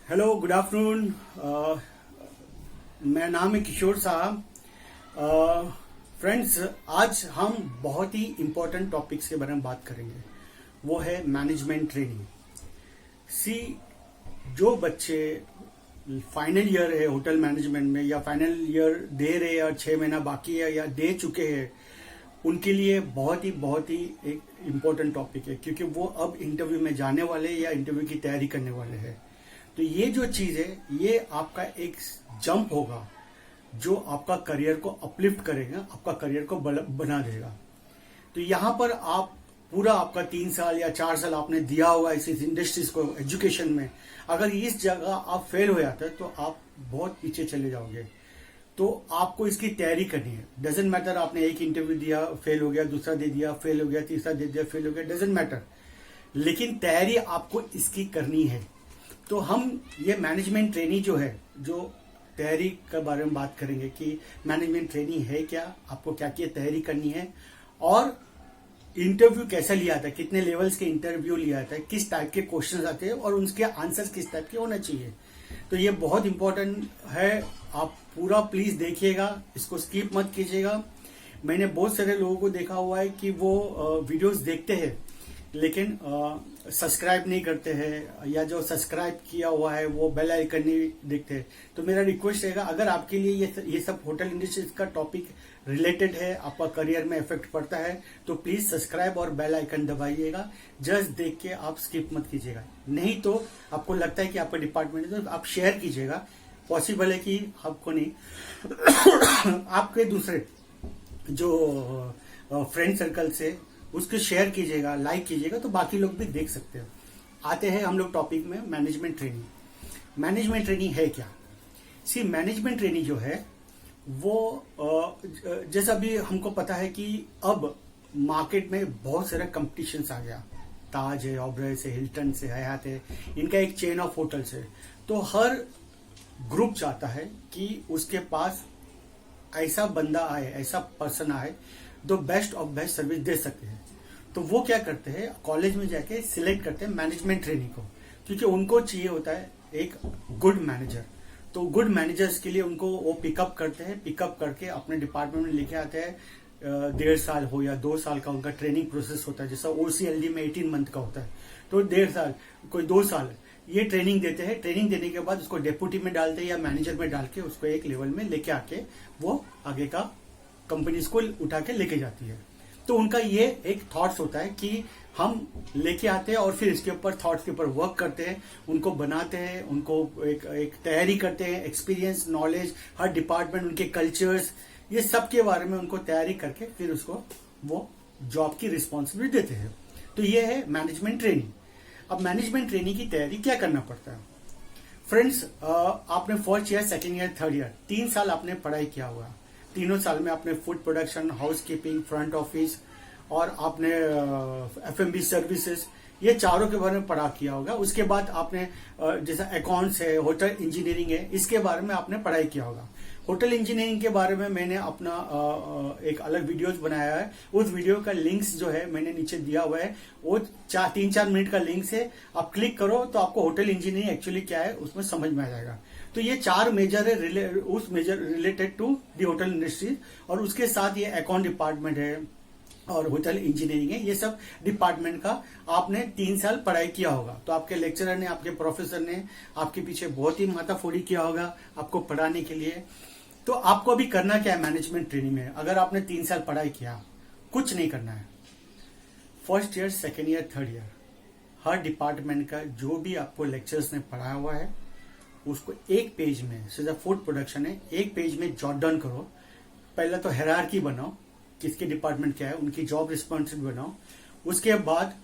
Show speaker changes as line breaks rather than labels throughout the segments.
Hello, good afternoon. मेरा नाम है किशोर साहब। फ्रेंड्स, आज हम बहुत ही इम्पोर्टेंट टॉपिक्स के बारे में बात करेंगे। वो है मैनेजमेंट ट्रेनिंग। सी, जो बच्चे फाइनल ईयर है होटल मैनेजमेंट में, या फाइनल ईयर दे रहे या 6 महीना बाकी है या दे चुके हैं, उनके लिए बहुत ही एक इम्पोर्टेंट टॉपिक है, क्योंकि वो अब इंटरव्यू में जाने वाले या इंटरव्यू की तैयारी करने वाले हैं। तो ये जो चीज है, ये आपका एक जंप होगा जो आपका करियर को अपलिफ्ट करेगा, आपका करियर को बना देगा। तो यहां पर आप पूरा आपका 3 साल या 4 साल आपने दिया हुआ इस इंडस्ट्रीज को, एजुकेशन में, अगर इस जगह आप फेल हो जाते हैं तो आप बहुत पीछे चले जाओगे। तो आपको इसकी तैयारी करनी है। डजेंट मैटर आपने एक इंटरव्यू दिया, फेल हो गया, दूसरा दे दिया, फेल हो गया, तीसरा दे दिया, फेल हो गया, डजेंट मैटर, लेकिन तैयारी आपको इसकी करनी है। तो हम ये मैनेजमेंट ट्रेनिंग जो है, जो तैयारी के बारे में बात करेंगे कि मैनेजमेंट ट्रेनिंग है क्या, आपको क्या क्या तैयारी करनी है, और इंटरव्यू कैसा लिया था, कितने लेवल्स के इंटरव्यू लिया था, किस टाइप के क्वेश्चन आते हैं और उनके आंसर्स किस टाइप के होना चाहिए। तो ये बहुत इंपॉर्टेंट है। आप पूरा प्लीज देखिएगा, इसको स्किप मत कीजिएगा। मैंने बहुत सारे लोगों को देखा हुआ है कि वो वीडियोस देखते हैं लेकिन सब्सक्राइब नहीं करते हैं, या जो सब्सक्राइब किया हुआ है वो बेल आइकन नहीं देखते। तो मेरा रिक्वेस्ट रहेगा, अगर आपके लिए ये सब होटल इंडस्ट्री का टॉपिक रिलेटेड है, आपका करियर में इफेक्ट पड़ता है, तो प्लीज सब्सक्राइब और बेल आइकन दबाइएगा। जस्ट देख के आप स्किप मत कीजिएगा। नहीं तो आपको लगता है कि आपका डिपार्टमेंट है तो आप शेयर कीजिएगा। पॉसिबल है कि आपको नहीं आपके दूसरे जो फ्रेंड सर्कल से उसको शेयर कीजिएगा, लाइक कीजिएगा, तो बाकी लोग भी देख सकते हैं। आते हैं हम लोग टॉपिक में, मैनेजमेंट ट्रेनिंग। मैनेजमेंट ट्रेनिंग है क्या? सी, मैनेजमेंट ट्रेनिंग जो है वो जैसा अभी हमको पता है कि अब मार्केट में बहुत सारा कंपटीशन आ गया। ताज है, ऑबराय है, हिल्टन से, हयात है, इनका एक चेन ऑफ होटल्स है। तो हर ग्रुप चाहता है कि उसके पास ऐसा बंदा आए, ऐसा पर्सन आए जो बेस्ट ऑफ बेस्ट सर्विस दे सके हैं। तो वो क्या करते हैं, कॉलेज में जाके सिलेक्ट करते हैं मैनेजमेंट ट्रेनिंग को, क्योंकि उनको चाहिए होता है एक गुड मैनेजर। तो गुड मैनेजर्स के लिए उनको वो पिकअप करते हैं, पिकअप करके अपने डिपार्टमेंट में लेके आते हैं। 1.5 साल हो या 2 साल का उनका ट्रेनिंग प्रोसेस होता है। जैसा OCLD में 18 मंथ का होता है, तो 1.5 साल, कोई 2 साल ये ट्रेनिंग देते हैं। ट्रेनिंग देने के बाद उसको डेप्यूटी में डालते हैं या मैनेजर में डाल के उसको एक लेवल में लेके आके वो आगे का कंपनी को उठा के लेके जाती है। तो उनका ये एक थॉट्स होता है कि हम लेके आते हैं और फिर इसके ऊपर थॉट्स के ऊपर वर्क करते हैं, उनको बनाते हैं, उनको एक तैयारी करते हैं, एक्सपीरियंस, नॉलेज, हर डिपार्टमेंट, उनके कल्चर्स, ये सब के बारे में उनको तैयारी करके फिर उसको वो जॉब की रिस्पॉन्सिबिलिटी देते हैं। तो ये है मैनेजमेंट ट्रेनिंग। अब मैनेजमेंट ट्रेनिंग की तैयारी क्या करना पड़ता है? फ्रेंड्स, आपने first year, second year, third year, 3 साल आपने पढ़ाई किया हुआ। तीनों साल में आपने food production, house keeping, front office और आपने F&B सर्विसेज, ये चारों के बारे में पढ़ा किया होगा। उसके बाद आपने जैसा अकाउंट्स है, होटल इंजीनियरिंग है, इसके बारे में आपने पढ़ाई किया होगा। होटल इंजीनियरिंग के बारे में मैंने अपना एक अलग वीडियोस बनाया है। उस वीडियो का लिंक्स जो है मैंने नीचे दिया हुआ है। वो 3-4 मिनट का लिंक्स है, आप क्लिक करो तो आपको होटल इंजीनियरिंग एक्चुअली क्या है उसमें समझ में आ जाएगा। तो ये 4 मेजर है, उस major related to the hotel industry, और उसके साथ ये अकाउंट डिपार्टमेंट है और होटल इंजीनियरिंग है। ये सब डिपार्टमेंट का आपने 3 साल पढ़ाई किया होगा। तो आपके लेक्चरर ने, आपके प्रोफेसर ने आपके पीछे बहुत ही माथाफोड़ी किया होगा आपको पढ़ाने के लिए। तो आपको अभी करना क्या है मैनेजमेंट ट्रेनिंग में? अगर आपने 3 साल पढ़ाई किया, कुछ नहीं करना है। First year, second year, third year, हर डिपार्टमेंट का जो भी आपको लेक्चर्स ने पढ़ाया हुआ है उसको एक पेज में, सीधा फूड प्रोडक्शन है, एक पेज में जॉट डाउन करो। पहले तो हायरार्की बनाओ, किसके डिपार्टमेंट क्या है, उनकी जॉब रिस्पॉन्सिबिलिटी बनाओ। उसके बाद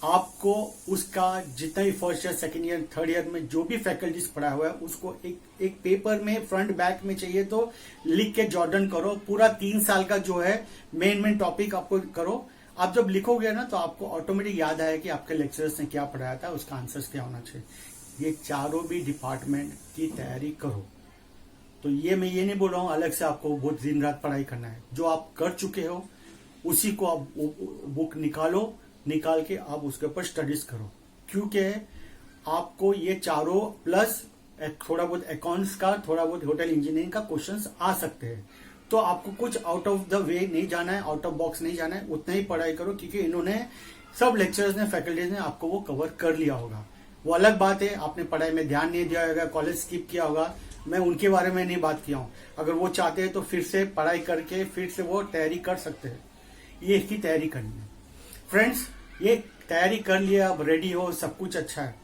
आपको उसका जितना भी first year, second year, third year में जो भी फैकल्टीज पढ़ा हुआ है उसको एक पेपर में फ्रंट बैक में चाहिए तो लिख के जॉट डाउन करो। पूरा 3 साल का जो है मेन टॉपिक आपको करो। आप जब लिखोगे ना तो आपको ऑटोमेटिक याद आएगा कि आपके लेक्चरर्स ने क्या पढ़ाया था, उसका आंसर्स क्या होना चाहिए। ये चारों भी डिपार्टमेंट की तैयारी करो। तो ये मैं ये नहीं बोल रहा हूं अलग से आपको बहुत दिन रात पढ़ाई करना है। जो आप कर चुके हो उसी को आप बुक निकालो, निकाल के आप उसके ऊपर स्टडीज करो, क्योंकि आपको ये चारों प्लस थोड़ा बहुत अकाउंट्स का, थोड़ा बहुत होटल इंजीनियरिंग का क्वेश्चंस आ सकते हैं। तो आपको कुछ आउट ऑफ द वे नहीं जाना है, आउट ऑफ बॉक्स नहीं जाना है, उतना ही पढ़ाई करो, क्योंकि इन्होंने सब लेक्चरर्स ने, फैकल्टीज ने आपको वो कवर कर लिया होगा। वो अलग बात है आपने पढ़ाई में ध्यान नहीं दिया होगा, कॉलेज स्किप किया होगा, मैं उनके बारे में नहीं बात किया हूं। अगर वो चाहते हैं तो फिर से पढ़ाई करके फिर से वो तैयारी कर सकते हैं। ये इसकी तैयारी करनी है फ्रेंड्स। ये तैयारी कर लिया, अब रेडी हो, सब कुछ अच्छा है।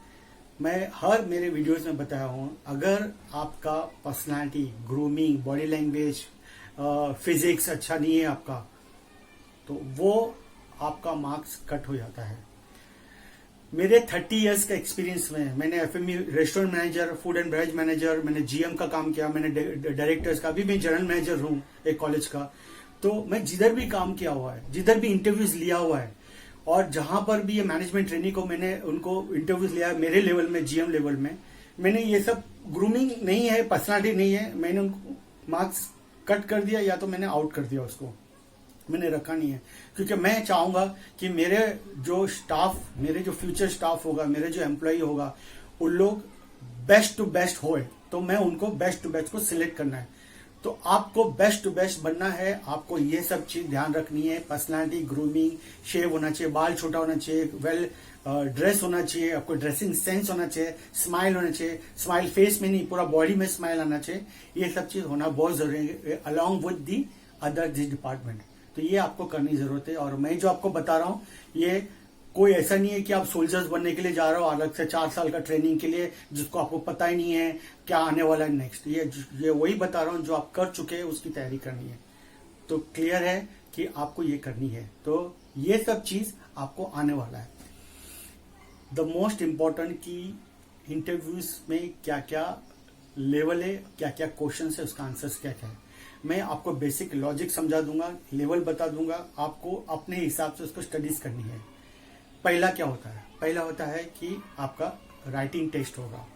मैं हर मेरे वीडियोस में बताया हूं, अगर आपका personality, grooming, body language, physics अच्छा नहीं है आपका, तो वो आपका मार्क्स कट हो जाता है। मेरे 30 इयर्स का एक्सपीरियंस में मैंने FME restaurant manager, food and beverage manager, मैंने जीएम का काम किया, मैंने डायरेक्टर्स का, अभी मैं जनरल मैनेजर हूं एक कॉलेज का। तो मैं जिधर भी काम किया हुआ है, जिधर भी इंटरव्यूज लिया हुआ है, और जहां पर भी ये मैनेजमेंट ट्रेनिंग को मैंने उनको इंटरव्यूज लिया है मेरे लेवल में, जीएम लेवल में, मैंने ये सब ग्रूमिंग नहीं है, पर्सनालिटी नहीं है, मैंने उनको मार्क्स कट कर दिया या तो मैंने आउट कर दिया, उसको मैंने रखा नहीं है। क्योंकि मैं चाहूंगा कि मेरे जो स्टाफ, मेरे जो फ्यूचर स्टाफ होगा, मेरे जो एम्प्लॉय होगा, उन लोग बेस्ट टू बेस्ट होए, तो मैं उनको बेस्ट टू बेस्ट को सिलेक्ट करना है। तो आपको बेस्ट टू बेस्ट बनना है, आपको ये सब चीज ध्यान रखनी है। पर्सनालिटी, ग्रूमिंग, शेव होना चाहिए, बाल छोटा होना चाहिए, वेल ड्रेस होना चाहिए, आपको ड्रेसिंग सेंस होना चाहिए, स्माइल होना चाहिए, स्माइल फेस में नहीं पूरा बॉडी में स्माइल आना चाहिए। ये सब चीज होना बहुत जरूरी है along with the other this department. तो ये आपको करनी जरूरत है। और मैं जो आपको बता रहा हूं, ये कोई ऐसा नहीं है कि आप सोल्जर्स बनने के लिए जा रहे हो अलग से 4 साल का ट्रेनिंग के लिए, जिसको आपको पता ही नहीं है क्या आने वाला है नेक्स्ट। ये वही बता रहा हूं जो आप कर चुके हैं, उसकी तैयारी करनी है। तो क्लियर है कि आपको ये करनी है। तो ये सब चीज आपको आने वाला है। द मोस्ट इंपॉर्टेंट कि इंटरव्यूज में क्या क्या लेवल है, क्या क्या क्वेश्चन है, उसका आंसर्स क्या क्या है, मैं आपको बेसिक लॉजिक समझा दूंगा, लेवल बता दूंगा, आपको अपने हिसाब से उसको स्टडीज करनी है। पहला क्या होता है? पहला होता है कि आपका राइटिंग टेस्ट होगा,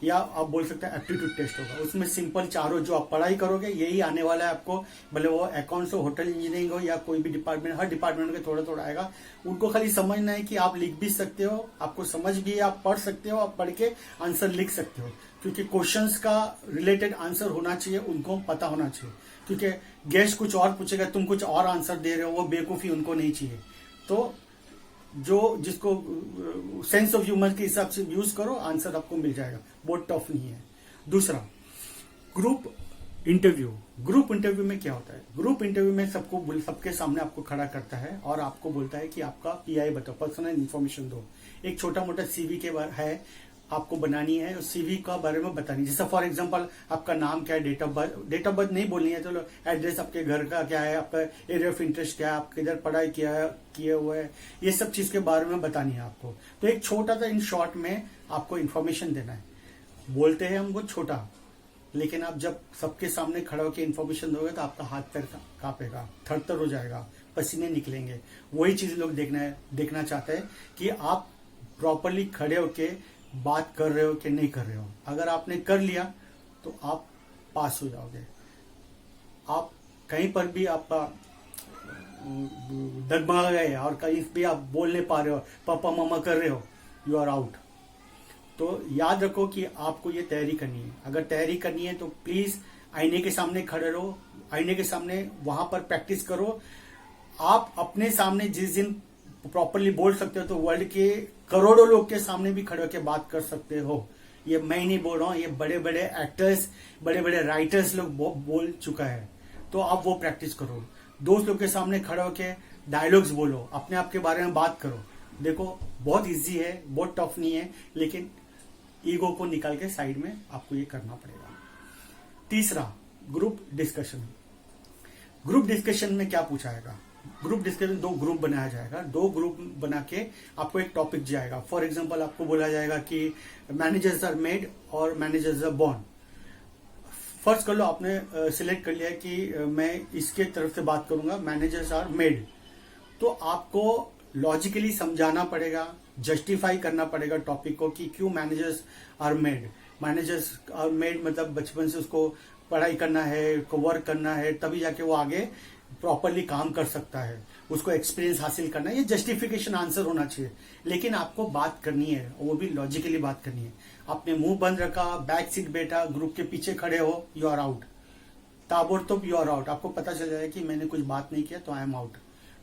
या आप बोल सकते हैं एप्टीट्यूड टेस्ट होगा। उसमें सिंपल चारों जो आप पढ़ाई करोगे यही आने वाला है आपको, भले वो अकाउंट्स हो, होटल इंजीनियरिंग हो, या कोई भी डिपार्टमेंट, हर डिपार्टमेंट में थोड़ा थोड़ा आएगा। उनको खाली समझना है कि आप लिख भी सकते हो, आपको समझ भी है, आप पढ़ सकते हो, आप पढ़ के आंसर लिख सकते हो। क्योंकि क्वेश्चंस का रिलेटेड आंसर होना चाहिए, उनको पता होना चाहिए। क्योंकि गेस्ट कुछ और पूछेगा, तुम कुछ और आंसर दे रहे हो, वो बेवकूफी उनको नहीं चाहिए। तो जो जिसको सेंस ऑफ ह्यूमर के हिसाब से यूज करो, आंसर आपको मिल जाएगा, बहुत टफ नहीं है। दूसरा, ग्रुप इंटरव्यू। ग्रुप इंटरव्यू में क्या होता है? ग्रुप इंटरव्यू में सबके सामने आपको खड़ा करता है और आपको बोलता है कि आपका पीआई बताओ, पर्सनल इन्फॉर्मेशन दो। एक छोटा मोटा सीवी के है, आपको बनानी है, उस सीवी का बारे में बतानी। जैसे फॉर एग्जांपल आपका नाम क्या है, डेट ऑफ बर्थ नहीं बोलनी है, चलो एड्रेस आपके घर का क्या है, आपका एरिया ऑफ इंटरेस्ट क्या है, आप किधर पढ़ाई किए हुए है, ये सब चीज के बारे में बतानी है आपको। तो एक छोटा सा इन शॉर्ट में आपको इन्फॉर्मेशन देना है। बोलते हैं हमको छोटा, लेकिन आप जब सबके सामने खड़ा होकर इन्फॉर्मेशन दोगे तो आपका हाथ पैर कांपेगा, थरथर हो जाएगा, पसीने निकलेंगे। वही चीज लोग देखना चाहते हैं कि आप प्रॉपरली खड़े होके बात कर रहे हो कि नहीं कर रहे हो। अगर आपने कर लिया तो आप पास हो जाओगे। आप कहीं पर भी आपका डगमगा गए और कहीं भी आप बोल नहीं पा रहे हो, पापा मामा कर रहे हो, यू आर आउट। तो याद रखो कि आपको ये तैयारी करनी है। अगर तैयारी करनी है तो प्लीज आईने के सामने खड़े रहो, आईने के सामने वहां पर प्रैक्टिस करो। आप अपने सामने जिस दिन प्रॉपरली बोल सकते हो तो वर्ल्ड के करोड़ों लोग के सामने भी खड़े होकर बात कर सकते हो। ये मैं नहीं बोल रहा हूं, ये बड़े बड़े एक्टर्स, बड़े बड़े राइटर्स लोग बोल चुका है। तो आप वो प्रैक्टिस करो। दोस्त लोग के सामने खड़े होकर डायलॉग्स बोलो, अपने आप के बारे में बात करो। देखो बहुत इजी है, बहुत टफ नहीं है, लेकिन ईगो को निकाल के साइड में आपको ये करना पड़ेगा। तीसरा, ग्रुप डिस्कशन। ग्रुप डिस्कशन में क्या पूछा जाएगा? ग्रुप डिस्कशन 2 ग्रुप बनाया जाएगा। 2 ग्रुप बना के आपको एक टॉपिक जाएगा। फॉर एग्जांपल आपको बोला जाएगा कि मैनेजर्स आर मेड और मैनेजर्स आर बॉर्न। फर्स्ट कर लो, आपने सिलेक्ट कर लिया कि मैं इसके तरफ से बात करूंगा, मैनेजर्स आर मेड। तो आपको लॉजिकली समझाना पड़ेगा, जस्टिफाई करना पड़ेगा टॉपिक को कि क्यों managers are made. Managers are made मतलब बचपन से उसको पढ़ाई करना है, वर्क करना है, तभी जाके वो आगे प्रॉपरली काम कर सकता है। उसको एक्सपीरियंस हासिल करना है, ये जस्टिफिकेशन आंसर होना चाहिए। लेकिन आपको बात करनी है, वो भी लॉजिकली बात करनी है। आपने मुंह बंद रखा, बैक सीट बैठा, ग्रुप के पीछे खड़े हो, यू आर आउट, ताबड़तोड़ यू आर आउट। आपको पता चल जाएगा कि मैंने कुछ बात नहीं किया तो आई एम आउट।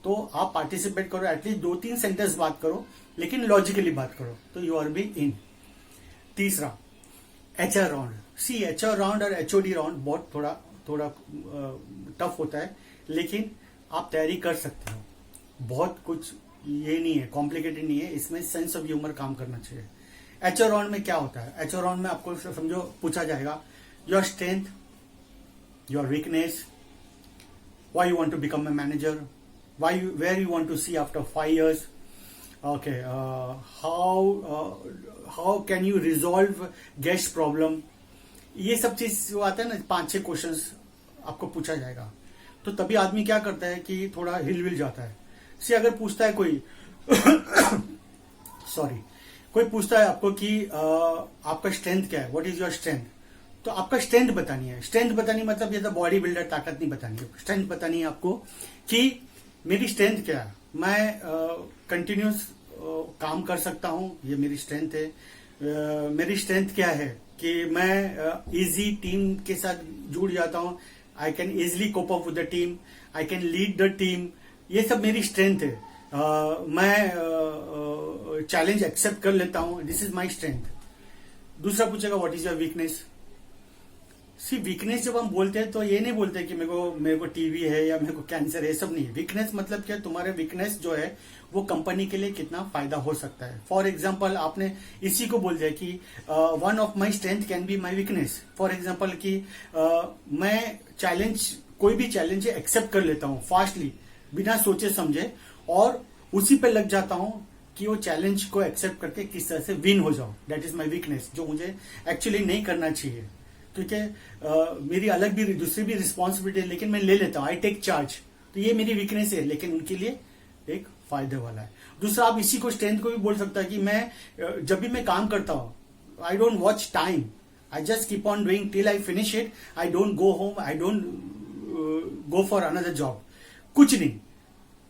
तो आप पार्टिसिपेट करो, एटलीस्ट 2-3 सेंटेंस बात करो, लेकिन लॉजिकली बात करो, तो यू आर बी इन। तीसरा, एचआर राउंड। सी एचआर राउंड और एचओडी राउंड बहुत थोड़ा टफ होता है, लेकिन आप तैयारी कर सकते हो। बहुत कुछ ये नहीं है, कॉम्प्लिकेटेड नहीं है, इसमें सेंस ऑफ ह्यूमर काम करना चाहिए। एचआर राउंड में क्या होता है? एचआर राउंड में आपको समझो पूछा जाएगा your strength, your weakness, why you want to become a manager, where you want to see after 5 years, okay, how can you resolve guest problem, ये सब चीज जो आता है ना, 5-6 क्वेश्चंस आपको पूछा जाएगा। तो तभी आदमी क्या करता है कि थोड़ा हिल जाता है। से अगर पूछता है कोई सॉरी, कोई पूछता है आपको कि आपका स्ट्रेंथ क्या है, व्हाट इज योर स्ट्रेंथ, तो आपका स्ट्रेंथ बतानी है। स्ट्रेंथ बतानी मतलब ये तो बॉडी बिल्डर ताकत नहीं बतानी है, स्ट्रेंथ बतानी है आपको कि मेरी स्ट्रेंथ क्या है। मैं कंटिन्यूस काम कर सकता हूं, ये मेरी स्ट्रेंथ है। मेरी स्ट्रेंथ क्या है कि मैं इजी टीम के साथ जुड़ जाता हूं, I can easily cope up with the team, I can lead the team, ये सब मेरी स्ट्रेंथ है। मैं चैलेंज एक्सेप्ट कर लेता हूं, दिस इज माई स्ट्रेंथ। दूसरा पूछेगा what is your weakness. See weakness जब हम बोलते हैं तो ये नहीं बोलते कि मेरे को टीबी है या मेरे को कैंसर है, सब नहीं। वीकनेस मतलब क्या, तुम्हारे वीकनेस जो है वो कंपनी के लिए कितना फायदा हो सकता है। फॉर एग्जांपल आपने इसी को बोल दिया कि one of my strength can be my weakness. For example कि मैं चैलेंज, कोई भी चैलेंज एक्सेप्ट कर लेता हूं फास्टली, बिना सोचे समझे, और उसी पे लग जाता हूं कि वो चैलेंज को एक्सेप्ट करके किस तरह से विन हो जाओ। दैट इज माई वीकनेस, जो मुझे एक्चुअली नहीं करना चाहिए, क्योंकि मेरी अलग भी दूसरी भी रिस्पॉन्सिबिलिटी है, लेकिन मैं ले लेता हूं, आई टेक चार्ज। तो ये मेरी वीकनेस है, लेकिन उनके लिए एक फायदे वाला है। दूसरा, आप इसी को स्ट्रेंथ को भी बोल सकता है कि मैं जब भी मैं काम करता हूं, I don't watch time, I just keep on doing till I finish it, I don't go home, I don't go for another job, कुछ नहीं।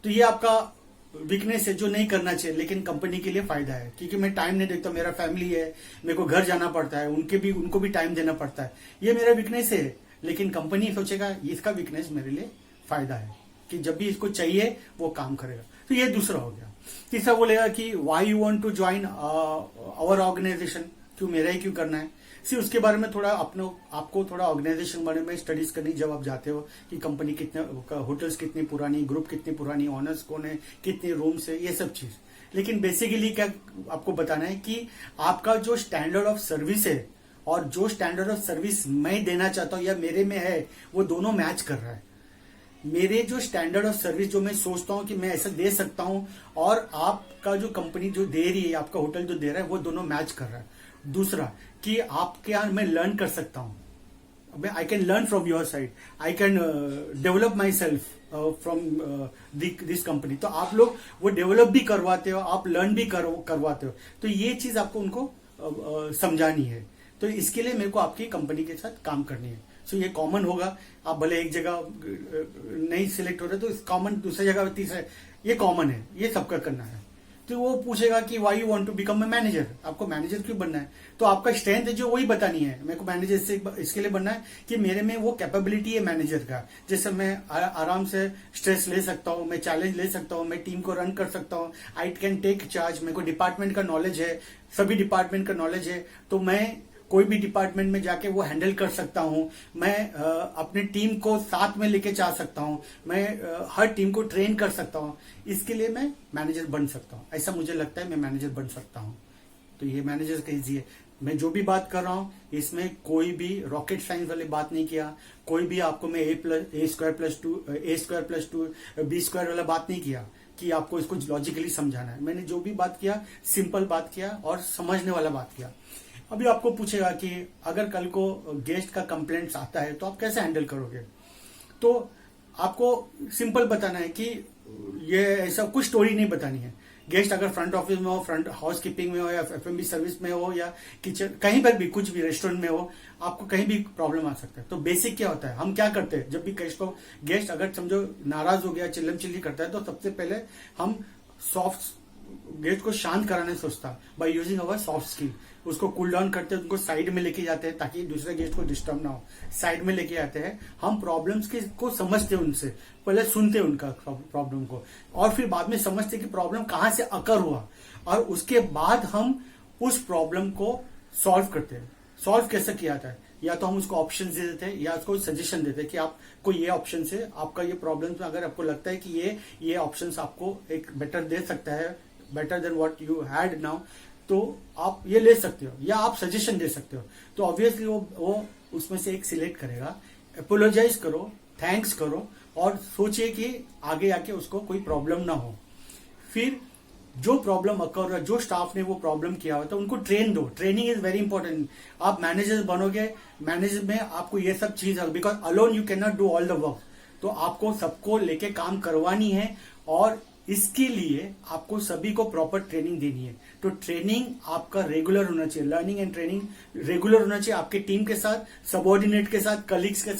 तो ये आपका वीकनेस है जो नहीं करना चाहिए, लेकिन कंपनी के लिए फायदा है, क्योंकि मैं टाइम नहीं देखता, मेरा फैमिली है, मेरे को घर जाना पड़ता है, उनको भी टाइम देना पड़ता है। ये मेरा वीकनेस है, लेकिन कंपनी सोचेगा इसका वीकनेस मेरे लिए फायदा है, कि जब भी इसको चाहिए वो काम करेगा। तो ये दूसरा हो गया। तीसरा बोलेगा कि why you want to join our organisation, क्यों मेरा ही क्यों करना है। सिर्फ उसके बारे में थोड़ा आपको थोड़ा ऑर्गेनाइजेशन बारे में स्टडीज करनी जब आप जाते हो, कि कंपनी कितने, होटल्स कितनी पुरानी, ग्रुप कितनी पुरानी, ऑनर्स कौन है, कितने रूम्स है, ये सब चीज। लेकिन बेसिकली क्या आपको बताना है कि आपका जो स्टैंडर्ड ऑफ सर्विस है और जो स्टैंडर्ड ऑफ सर्विस मैं देना चाहता हूं या मेरे में है, वो दोनों मैच कर रहा है। मेरे जो स्टैंडर्ड ऑफ सर्विस जो मैं सोचता हूं कि मैं ऐसा दे सकता हूं, और आपका जो कंपनी जो दे रही है, आपका होटल जो दे रहा है, वो दोनों मैच कर रहा है। दूसरा कि आपके यहाँ मैं लर्न कर सकता हूं, I can learn from your side, I can develop my self from this company. तो आप लोग वो डेवलप भी करवाते हो, आप लर्न भी करवाते हो। तो ये चीज आपको उनको समझानी है। तो इसके लिए मेरे को आपकी कंपनी के साथ काम करनी है। सो ये कॉमन होगा। आप भले एक जगह नहीं सिलेक्ट हो रहे तो कॉमन, दूसरी जगह तीसरा, ये कॉमन है, ये सबका करना है। तो वो पूछेगा कि why you want to become a manager, आपको मैनेजर क्यों बनना है। तो आपका स्ट्रेंथ है जो वही बतानी है, मेरे को मैनेजर से इसके लिए बनना है कि मेरे में वो कैपेबिलिटी है मैनेजर का। जैसे मैं आराम से स्ट्रेस ले सकता हूँ, मैं चैलेंज ले सकता हूँ, मैं टीम को रन कर सकता हूँ, आई कैन टेक चार्ज, मेरे को डिपार्टमेंट का नॉलेज है, सभी डिपार्टमेंट का नॉलेज है, तो मैं कोई भी डिपार्टमेंट में जाके वो हैंडल कर सकता हूं। मैं अपनी टीम को साथ में लेके जा सकता हूं, मैं हर टीम को ट्रेन कर सकता हूं। इसके लिए मैं मैनेजर बन सकता हूं, ऐसा मुझे लगता है मैं मैनेजर बन सकता हूं। तो ये मैनेजर का इजी है। मैं जो भी बात कर रहा हूं इसमें कोई भी रॉकेट साइंस वाली बात नहीं किया, कोई भी आपको मैं A square plus two B square वाला बात नहीं किया कि आपको इसको लॉजिकली समझाना है। मैंने जो भी बात किया सिंपल बात किया और समझने वाला बात किया। अभी आपको पूछेगा कि अगर कल को गेस्ट का कंप्लेंट्स आता है तो आप कैसे हैंडल करोगे। तो आपको सिंपल बताना है कि ये ऐसा कुछ स्टोरी नहीं बतानी है गेस्ट अगर फ्रंट ऑफिस में हो, फ्रंट हाउस कीपिंग में हो, या एफएमबी सर्विस में हो, या किचन कहीं पर भी, कुछ भी रेस्टोरेंट में हो, आपको कहीं भी प्रॉब्लम आ सकता है। तो बेसिक क्या होता है, हम क्या करते हैं जब भी गेस्ट अगर समझो नाराज हो गया, चिल्लम चिल्ली करता है, तो सबसे पहले हम सॉफ्ट गेस्ट को शांत कराने सोचता by using our soft skill. उसको कूल डाउन करते हैं, उनको साइड में लेके जाते हैं ताकि दूसरे गेस्ट को डिस्टर्ब ना हो। साइड में लेके आते हैं, हम प्रॉब्लम्स को समझते हैं, उनसे पहले सुनते हैं उनका प्रॉब्लम को, और फिर बाद में समझते कि प्रॉब्लम कहां से अकर हुआ, और उसके बाद हम उस प्रॉब्लम को सॉल्व करते हैं। सॉल्व कैसे किया जाता है, या तो हम उसको ऑप्शन दे देते हैं, या उसको सजेशन देते हैं कि आपको ये ऑप्शन से आपका ये प्रॉब्लम, अगर आपको लगता है कि ये ऑप्शन आपको एक बेटर दे सकता है, better than what you had now, तो आप ये ले सकते हो, या आप सजेशन दे सकते हो। तो ऑब्वियसली वो उसमें से एक सिलेक्ट करेगा। अपोलोजाइज करो, थैंक्स करो, और सोचिए कि आगे आके उसको कोई प्रॉब्लम ना हो। फिर जो प्रॉब्लम अकर हो, जो स्टाफ ने वो प्रॉब्लम किया होता है, उनको ट्रेन दो। Training is very important. आप मैनेजर बनोगे, मैनेजर में आपको ये सब चीज, because alone you can not do all the work, तो आपको सबको लेके काम करवानी है, और इसके लिए आपको सभी को प्रॉपर ट्रेनिंग देनी है। तो ट्रेनिंग आपका रेगुलर होना चाहिए, लर्निंग एंड ट्रेनिंग रेगुलर होना चाहिए, आपके टीम के साथ, सबऑर्डिनेट के साथ, कलीग्स के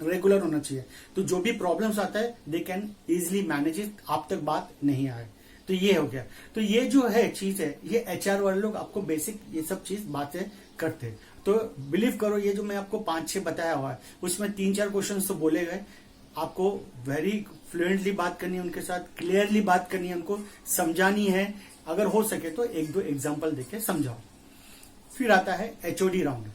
रेगुलर होना चाहिए। तो जो भी प्रॉब्लम्स आता है they can easily manage it, आप तक बात नहीं आए। तो ये हो गया। तो ये जो है चीज है, ये एचआर वाले लोग आपको बेसिक ये सब चीज बातें करते हैं। तो बिलीव करो, ये जो मैं आपको 5-6 बताया हुआ है, उसमें 3-4 क्वेश्चन तो बोले गए। आपको वेरी फ्लुएंटली बात करनी है उनके साथ, क्लियरली बात करनी है, उनको समझानी है। अगर हो सके तो 1-2 एग्जाम्पल देके समझाओ। फिर आता है एचओडी राउंड।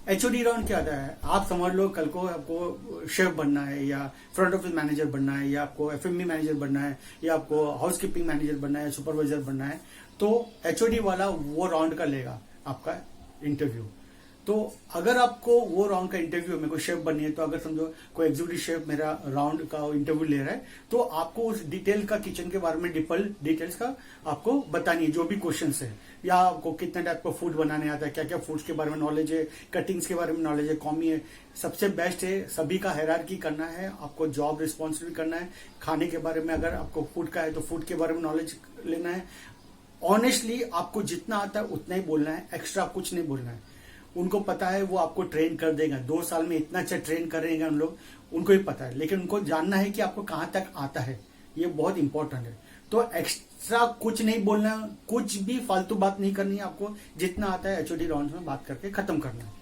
एचओडी राउंड क्या आता है, आप समझ लो कल को आपको शेफ बनना है, या फ्रंट ऑफिस मैनेजर बनना है, या आपको एफएमबी मैनेजर बनना है, या आपको हाउस कीपिंग मैनेजर बनना है, सुपरवाइजर बनना है, तो एचओडी वाला वो राउंड का लेगा आपका इंटरव्यू। तो अगर आपको वो राउंड का इंटरव्यू, मेरे को शेफ बननी है, तो अगर समझो कोई एग्जीक्यूटिव शेफ मेरा राउंड का इंटरव्यू ले रहा है, तो आपको उस डिटेल का, किचन के बारे में डिटेल्स का आपको बतानी है, जो भी क्वेश्चन है, या आपको कितने टाइप का फूड बनाने आता है, क्या क्या फूड्स के बारे में नॉलेज है, कटिंग्स के बारे में नॉलेज है, कॉमी है। सबसे बेस्ट है सभी का हायरार्की करना है, आपको जॉब रिस्पॉन्सिबिलिटी करना है। खाने के बारे में, अगर आपको फूड का है तो फूड के बारे में नॉलेज लेना है। ऑनेस्टली आपको जितना आता है उतना ही बोलना है, एक्स्ट्रा कुछ नहीं बोलना है। उनको पता है, वो आपको ट्रेन कर देगा। 2 साल में इतना अच्छा ट्रेन करेंगे हम लोग, उनको ही पता है। लेकिन उनको जानना है कि आपको कहां तक आता है, ये बहुत इंपॉर्टेंट है। तो एक्स्ट्रा कुछ नहीं बोलना, कुछ भी फालतू बात नहीं करनी है। आपको जितना आता है एचओडी राउंड में बात करके खत्म करना है,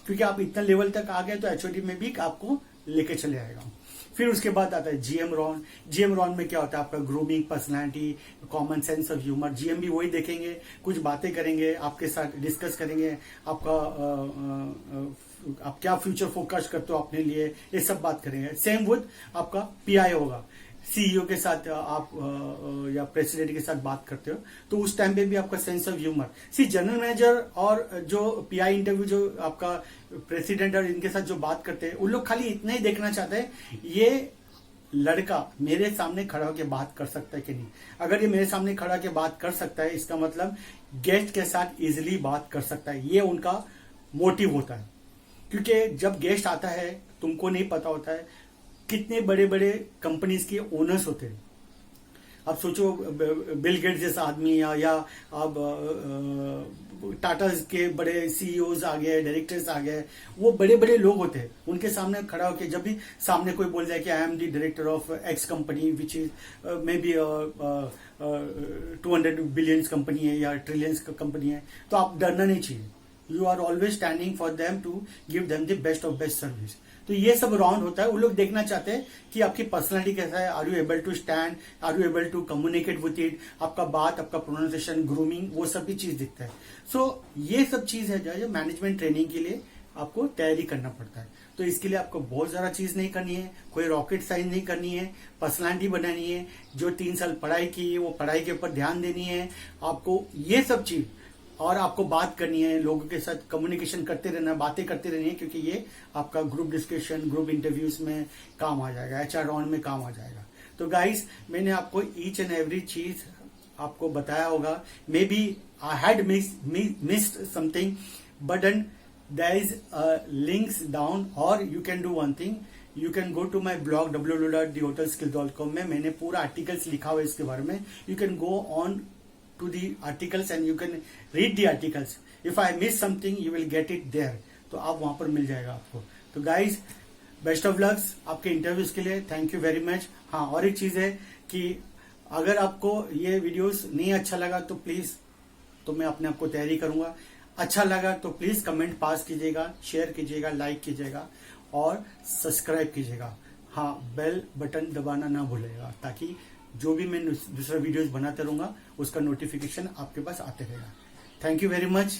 क्योंकि आप इतना लेवल तक आ गए तो एचओडी में भी आपको लेके चले आएगा। फिर उसके बाद आता है जीएम राउंड। जीएम राउंड में क्या होता है, आपका grooming, personality, common sense of humour. GM भी वही देखेंगे, कुछ बातें करेंगे, आपके साथ डिस्कस करेंगे, आपका आप क्या फ्यूचर फोकस करते हो अपने लिए, ये सब बात करेंगे। सेम विद आपका पीआई होगा, सीईओ के साथ आप या प्रेसिडेंट के साथ बात करते हो, तो उस टाइम पे भी आपका sense of humour. General manager और जो पीआई इंटरव्यू, जो आपका प्रेसिडेंट और इनके साथ जो बात करते हैं, उन लोग खाली इतना ही देखना चाहते हैं, ये लड़का मेरे सामने खड़ा होकर बात कर सकता है कि नहीं। अगर ये मेरे सामने खड़ा होकर बात कर सकता है, इसका मतलब गेस्ट के साथ इजिली बात कर सकता है। ये उनका मोटिव होता है, क्योंकि जब गेस्ट आता है, तुमको नहीं पता होता है कितने बड़े बड़े कंपनीज के ओनर्स होते हैं। अब सोचो बिल गेट्स जैसा आदमी, या अब टाटा के बड़े सीईओज आ गए, डायरेक्टर्स आ गए, वो बड़े बड़े लोग होते हैं। उनके सामने खड़ा होकर जब भी सामने कोई बोल जाए कि I am the director of x company which is may be 200 billions company है या ट्रिलियंस कंपनी है, तो आप डरना नहीं चाहिए। You are always standing for them to give them the best of best service. तो ये सब राउंड होता है। वो लोग देखना चाहते हैं कि आपकी पर्सनालिटी कैसा है, are you able to stand, are you able to communicate with it, आपका बात, आपका प्रोनाउंसिएशन, ग्रूमिंग, वो सब भी चीज दिखता है। सो ये सब चीज है जो मैनेजमेंट ट्रेनिंग के लिए आपको तैयारी करना पड़ता है। तो इसके लिए आपको बहुत ज्यादा चीज नहीं करनी है, कोई रॉकेट साइंस नहीं करनी है, पर्सनालिटी बनानी है। जो 3 साल पढ़ाई की है वो पढ़ाई के ऊपर ध्यान देनी है आपको, ये सब चीज। और आपको बात करनी है, लोगों के साथ कम्युनिकेशन करते रहना, बातें करते रहनी है, क्योंकि ये आपका ग्रुप डिस्कशन, ग्रुप इंटरव्यूज में काम आ जाएगा, एचआर राउंड में काम आ जाएगा। तो गाइस, मैंने आपको ईच एंड एवरी चीज आपको बताया होगा। Maybe I had missed something, but there is links down, और you can do one thing, you can go to my blog www.thehotelsskills.com में मैंने पूरा आर्टिकल्स लिखा हुआ है इसके बारे में. You can go on to the articles and you can read the articles. If I miss something you will get it there. तो आप वहां पर मिल जाएगा आपको. तो गाइज बेस्ट ऑफ लक्स आपके इंटरव्यूज के लिए. Thank you very much. हाँ, और एक चीज है कि अगर आपको ये वीडियोस नहीं अच्छा लगा तो प्लीज, तो मैं अपने आप को तैयारी करूंगा. अच्छा लगा तो प्लीज कमेंट पास कीजिएगा, शेयर कीजिएगा, लाइक कीजिएगा और सब्सक्राइब कीजिएगा. हाँ, बेल बटन दबाना ना भूलिएगा ताकि जो भी मैं दूसरा वीडियोस बनाते रहूंगा उसका नोटिफिकेशन आपके पास आते रहेगा. Thank you very much.